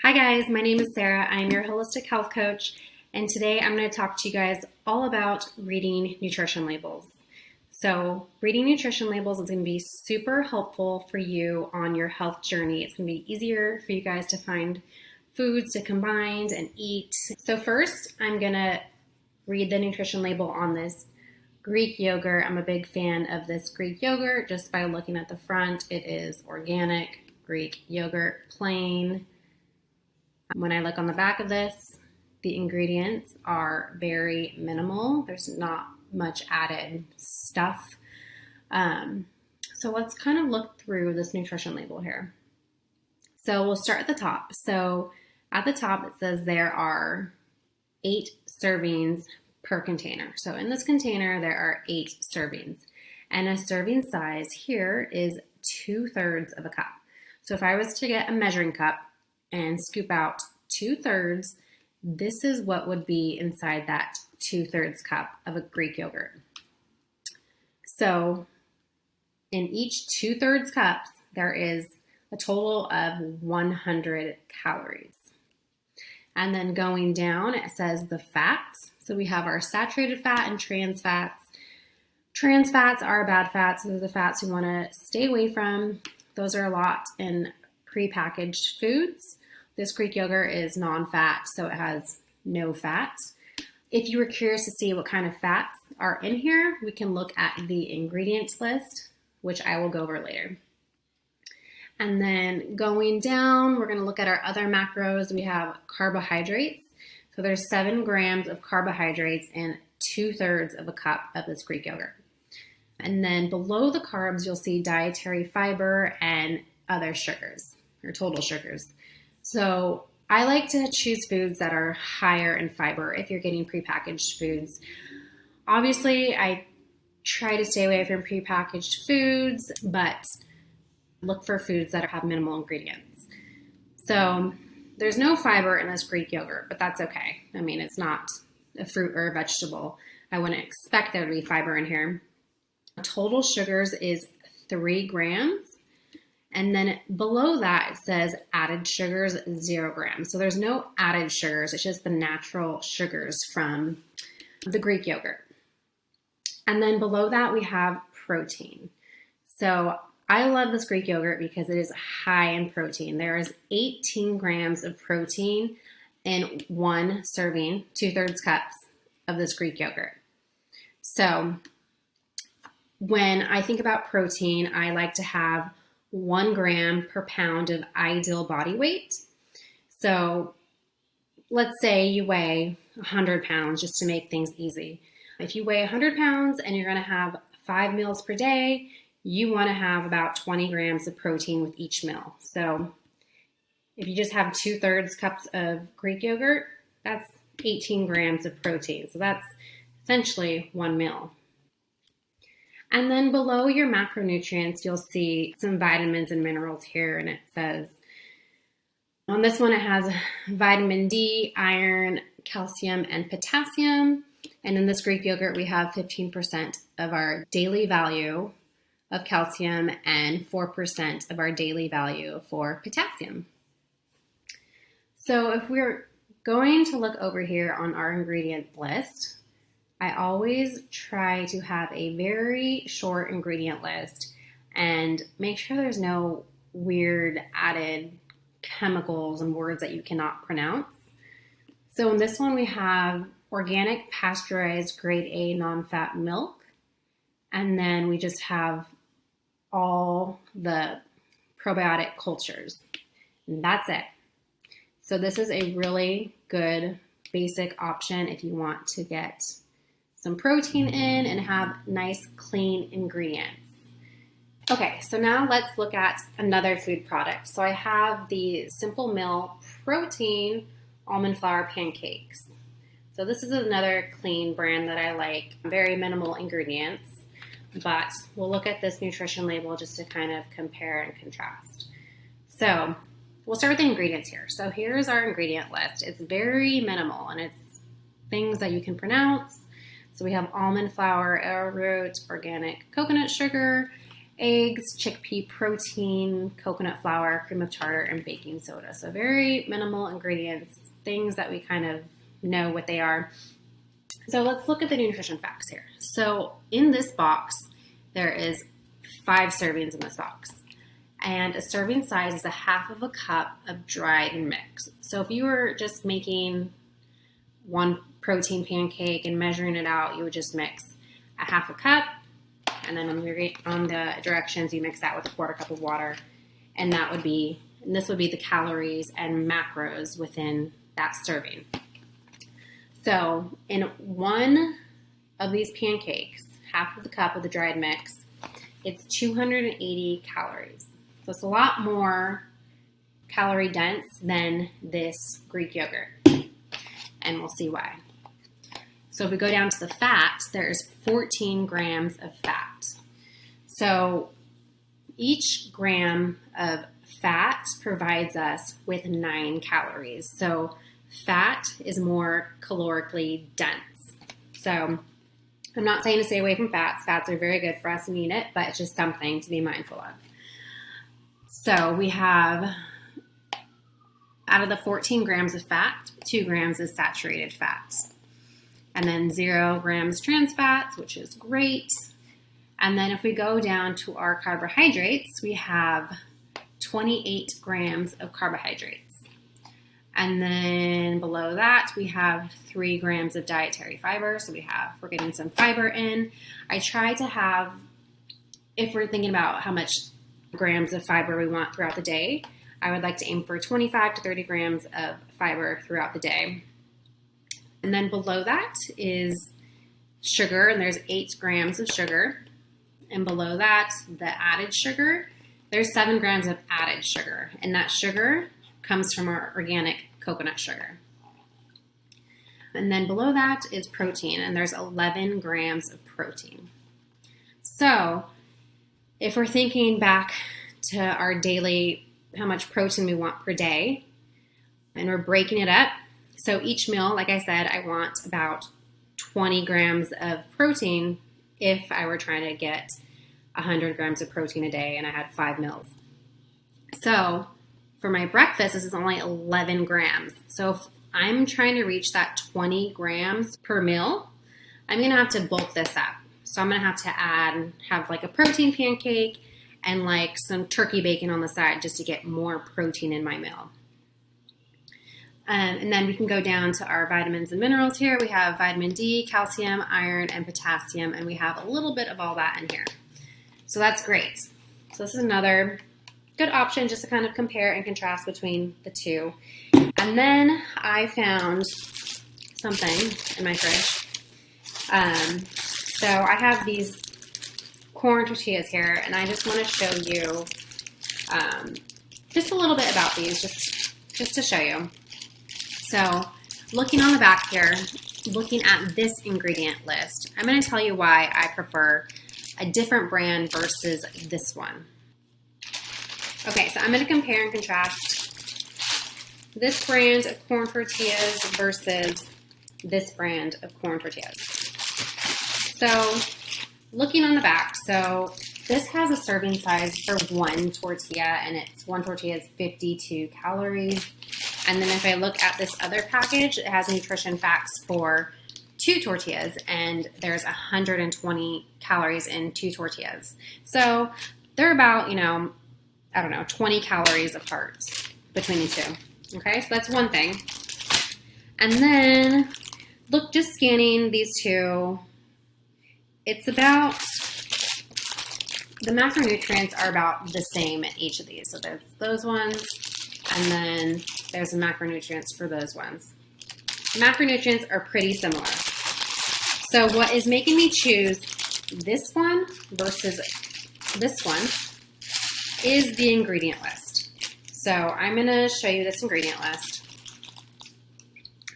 Hi guys, my name is Sarah. I'm your holistic health coach, and today I'm going to talk to you guys all about reading nutrition labels. So, reading nutrition labels is going to be super helpful for you on your health journey. It's going to be easier for you guys to find foods to combine and eat. So, first, I'm going to read the nutrition label on this Greek yogurt. I'm a big fan of this Greek yogurt. Just by looking at the front, it is organic Greek yogurt, plain. When I look on the back of this, the ingredients are very minimal. There's not much added stuff. So let's kind of look through this nutrition label here. So we'll start at the top. So at the top, it says there are 8 servings per container. So in this container, there are 8 servings. And a serving size here is 2/3 of a cup. So if I was to get a measuring cup and scoop out 2/3, this is what would be inside that 2/3 cup of a Greek yogurt. So in each 2/3 cups, there is a total of 100 calories. And then going down, it says the fats. So we have our saturated fat and trans fats. Trans fats are bad fats. Those are the fats we want to stay away from. Those are a lot in prepackaged foods. This Greek yogurt is non-fat, so it has no fat. If you were curious to see what kind of fats are in here, we can look at the ingredients list, which I will go over later. And then going down, we're going to look at our other macros. We have carbohydrates. So there's 7 grams of carbohydrates in 2/3 of a cup of this Greek yogurt. And then below the carbs, you'll see dietary fiber and other sugars, or total sugars. So I like to choose foods that are higher in fiber if you're getting prepackaged foods. Obviously, I try to stay away from prepackaged foods, but look for foods that have minimal ingredients. So there's no fiber in this Greek yogurt, but that's okay. I mean, it's not a fruit or a vegetable. I wouldn't expect there to be fiber in here. Total sugars is 3 grams. And then below that, it says added sugars, 0 grams. So there's no added sugars. It's just the natural sugars from the Greek yogurt. And then below that, we have protein. So I love this Greek yogurt because it is high in protein. There is 18 grams of protein in 1 serving, 2/3 cups of this Greek yogurt. So when I think about protein, I like to have 1 gram per pound of ideal body weight. So let's say you weigh 100 pounds just to make things easy. If you weigh 100 pounds and you're going to have 5 meals per day, you want to have about 20 grams of protein with each meal. So if you just have 2/3 cups of Greek yogurt, that's 18 grams of protein. So that's essentially 1 meal. And then below your macronutrients, you'll see some vitamins and minerals here. And it says, on this one, it has vitamin D, iron, calcium, and potassium. And in this Greek yogurt, we have 15% of our daily value of calcium and 4% of our daily value for potassium. So if we're going to look over here on our ingredient list, I always try to have a very short ingredient list and make sure there's no weird added chemicals and words that you cannot pronounce. So in this one, we have organic pasteurized grade A non-fat milk. And then we just have all the probiotic cultures. And that's it. So this is a really good basic option if you want to get some protein in and have nice, clean ingredients. Okay, so now let's look at another food product. So I have the Simple Mill Protein Almond Flour Pancakes. So this is another clean brand that I like. Very minimal ingredients, but we'll look at this nutrition label just to kind of compare and contrast. So we'll start with the ingredients here. So here's our ingredient list. It's very minimal and it's things that you can pronounce. So we have almond flour, arrowroot, organic coconut sugar, eggs, chickpea protein, coconut flour, cream of tartar, and baking soda. So very minimal ingredients, things that we kind of know what they are. So let's look at the nutrition facts here. So in this box, there is 5 servings in this box. And a serving size is a half of a cup of dried mix. So if you were just making one protein pancake and measuring it out, you would just mix a half a cup, and then on the directions, you mix that with a 1/4 cup of water, and this would be the calories and macros within that serving. So in one of these pancakes, half of the cup of the dried mix, it's 280 calories. So it's a lot more calorie dense than this Greek yogurt, and we'll see why. So if we go down to the fat, there's 14 grams of fat. So each gram of fat provides us with 9 calories. So fat is more calorically dense. So I'm not saying to stay away from fats. Fats are very good for us and eat it, but it's just something to be mindful of. So we have, out of the 14 grams of fat, 2 grams is saturated fats. And then 0 grams trans fats, which is great. And then if we go down to our carbohydrates, we have 28 grams of carbohydrates. And then below that, we have 3 grams of dietary fiber. So we're getting some fiber in. I try to have, if we're thinking about how much grams of fiber we want throughout the day, I would like to aim for 25 to 30 grams of fiber throughout the day. And then below that is sugar, and there's 8 grams of sugar. And below that, the added sugar, there's 7 grams of added sugar. And that sugar comes from our organic coconut sugar. And then below that is protein, and there's 11 grams of protein. So if we're thinking back to our daily, how much protein we want per day, and we're breaking it up, so each meal, like I said, I want about 20 grams of protein if I were trying to get 100 grams of protein a day and I had 5 meals. So for my breakfast, this is only 11 grams. So if I'm trying to reach that 20 grams per meal, I'm going to have to bulk this up. So I'm going to have like a protein pancake and like some turkey bacon on the side just to get more protein in my meal. And then we can go down to our vitamins and minerals here. We have vitamin D, calcium, iron, and potassium, and we have a little bit of all that in here. So that's great. So this is another good option just to kind of compare and contrast between the two. And then I found something in my fridge. So I have these corn tortillas here, and I just want to show you just a little bit about these, just to show you. So looking on the back here, looking at this ingredient list, I'm going to tell you why I prefer a different brand versus this one. Okay, so I'm going to compare and contrast this brand of corn tortillas versus this brand of corn tortillas. So looking on the back, so this has a serving size for 1 tortilla, and one tortilla is 52 calories. And then if I look at this other package, it has nutrition facts for 2 tortillas, and there's 120 calories in 2 tortillas. So they're about, 20 calories apart between the two. Okay, so that's one thing. And then look, just scanning these two, it's about, the macronutrients are about the same in each of these. So there's those ones, and then there's the macronutrients for those ones. Macronutrients are pretty similar. So what is making me choose this one versus this one is the ingredient list. So I'm going to show you this ingredient list.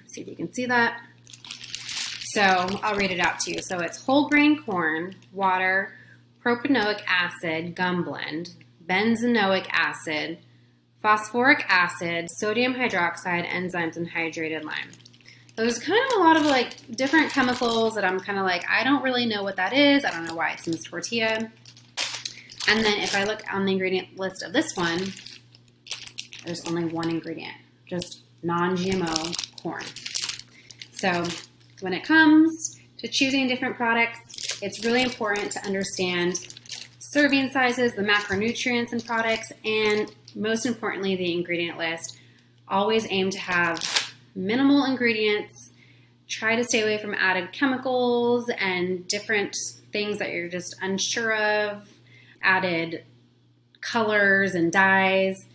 Let's see if you can see that. So I'll read it out to you. So it's whole grain corn, water, propanoic acid, gum blend, benzenoic acid, phosphoric acid, sodium hydroxide, enzymes, and hydrated lime. There's kind of a lot of different chemicals that I'm kind of I don't really know what that is. I don't know why it's in this tortilla. And then if I look on the ingredient list of this one, there's only one ingredient, just non-GMO corn. So when it comes to choosing different products, it's really important to understand serving sizes, the macronutrients in products, and most importantly, the ingredient list. Always aim to have minimal ingredients. Try to stay away from added chemicals and different things that you're just unsure of, added colors and dyes.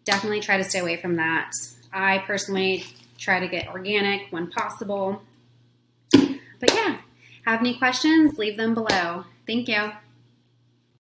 Definitely try to stay away from that. I personally try to get organic when possible. But yeah, have any questions? Leave them below. Thank you.